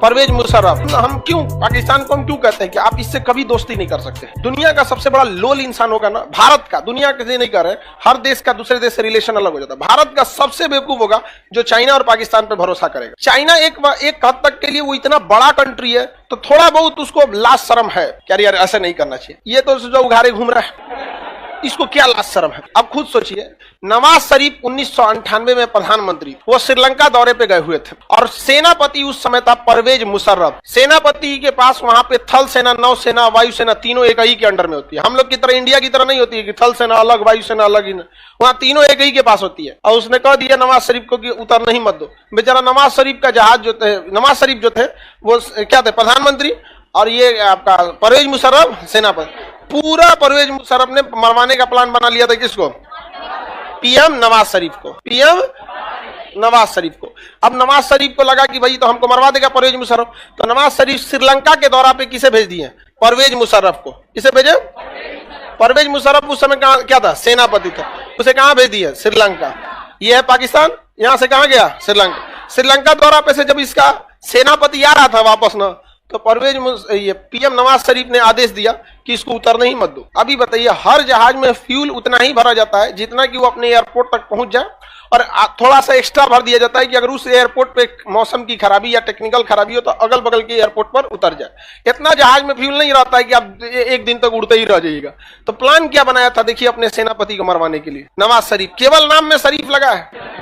परवेज मुशर्रफ, हम क्यों पाकिस्तान को हम क्यों कहते हैं कि आप इससे कभी दोस्ती नहीं कर सकते। दुनिया का सबसे बड़ा लोल इंसान होगा ना भारत का, दुनिया के नहीं कर रहे, हर देश का दूसरे देश से रिलेशन अलग हो जाता है। भारत का सबसे बेवकूफ होगा जो चाइना और पाकिस्तान पर भरोसा करेगा। चाइना एक हद तक के लिए वो इतना बड़ा कंट्री है तो थोड़ा बहुत उसको लाज शर्म है, क्या यार ऐसा नहीं करना चाहिए। ये तो जो उघारे घूम रहा है इसको क्या लाज शर्म है। अब खुद सोचिए, नवाज शरीफ 1998 में प्रधानमंत्री, वो श्रीलंका दौरे पे गए हुए थे और सेनापति उस समय था परवेज मुशर्रफ। सेनापति के पास वहां पे थल सेना, नौ सेना, वायु सेना तीनों एक ही के अंडर में होती है। हम लोग की तरह, इंडिया की तरह नहीं होती है कि थल सेना अलग, वायु सेना अलग ही, वहां तीनों एक ही के पास होती है। और उसने कह दिया नवाज शरीफ को कि उतर नहीं मत दो। बेचारा नवाज शरीफ का जहाज जो थे, नवाज शरीफ जो थे वो क्या थे, प्रधानमंत्री, और ये आपका परवेज मुशर्रफ सेनापति। पूरा परवेज मुशर्रफ ने मरवाने का प्लान बना लिया था किसको, पीएम नवाज शरीफ को, पीएम नवाज शरीफ को। अब नवाज शरीफ को लगा कि भाई तो हमको मरवा देगा परवेज मुशर्रफ, तो नवाज शरीफ श्रीलंका के दौरा पे किसे भेज दिए, परवेज मुशर्रफ को। किसे भेजे, परवेज मुशर्रफ उस समय कहाँ क्या था, सेनापति था, उसे कहाँ भेज दिया, श्रीलंका। ये है पाकिस्तान, यहां से कहाँ गया, श्रीलंका। श्रीलंका दौरा पे से जब इसका सेनापति आ रहा था वापस ना, तो परवेज ये पीएम नवाज शरीफ ने आदेश दिया कि इसको उतरने ही मत दो। अभी बताइए, हर जहाज में फ्यूल उतना ही भरा जाता है जितना कि वो अपने एयरपोर्ट तक पहुंच जाए, और थोड़ा सा एक्स्ट्रा भर दिया जाता है कि अगर उस एयरपोर्ट पे मौसम की खराबी या टेक्निकल खराबी हो तो अगल बगल के एयरपोर्ट पर उतर जाए। इतना जहाज में फ्यूल नहीं रहता है कि आप एक दिन तक उड़ते ही रह जाइएगा। तो प्लान क्या बनाया था देखिए अपने सेनापति को मरवाने के लिए, नवाज शरीफ। केवल नाम में शरीफ लगा है,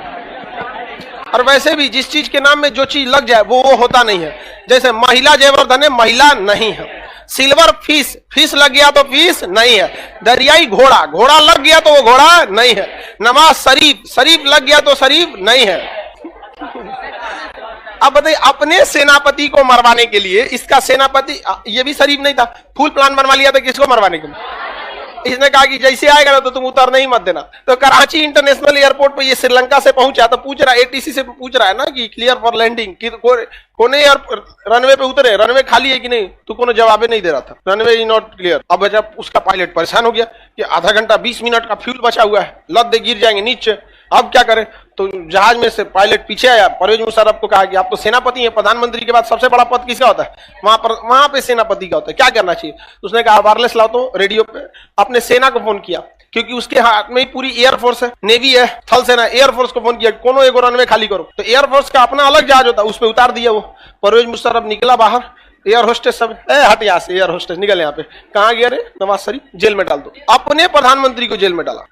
और वैसे भी जिस चीज के नाम में जो चीज लग जाए वो होता नहीं है। जैसे महिला जयवर्धन है, महिला नहीं है। सिल्वर फिश, फिश लग गया तो फिश नहीं है। दरियाई घोड़ा, घोड़ा लग गया तो वो घोड़ा नहीं है। नवाज शरीफ, शरीफ लग गया तो शरीफ नहीं है। अब बताइए, अपने सेनापति को मरवाने के लिए, इसका सेनापति ये भी शरीफ नहीं था, फुल प्लान बनवा लिया था किसको मरवाने के लिए। इसने कहा कि जैसे आएगा ना तो तुम उतर नहीं मत देना। तो कराची इंटरनेशनल एयरपोर्ट पे ये श्रीलंका से पहुंचा तो पूछ रहा है, एटीसी से पूछ रहा है ना कि क्लियर फॉर लैंडिंग, कि कोने रनवे पे उतरे, रनवे खाली है कि नहीं, तो कोनो जवाब नहीं दे रहा था, रनवे इज नॉट क्लियर। अब जब उसका पायलट परेशान हो गया कि आधा घंटा 20 मिनट का फ्यूल बचा हुआ है, लद दे गिर जाएंगे नीचे, अब क्या करें। तो जहाज में से पायलट पीछे आया, परवेज मुशर्रफ को कहा कि आप तो सेनापति हैं, प्रधानमंत्री के बाद सबसे बड़ा पद किसका होता है, वहां पे सेनापति का होता है, क्या करना चाहिए। उसने कहा वायरलेस लाओ तो रेडियो पे, अपने सेना को फोन किया क्योंकि उसके हाथ में ही पूरी एयरफोर्स है, नेवी है, थल सेना, एयरफोर्स को फोन किया कोनो एगो रनवे खाली करो। तो एयरफोर्स का अपना अलग जहाज होता है, उस पर उतार दिया वो। परवेज मुशर्रफ निकला बाहर, एयर होस्टेस सब हट यहाँ से, एयर होस्टेस निकल यहाँ पे, कहाँ गया रे नवाज शरीफ, जेल में डाल दो। अपने प्रधानमंत्री को जेल में डाला।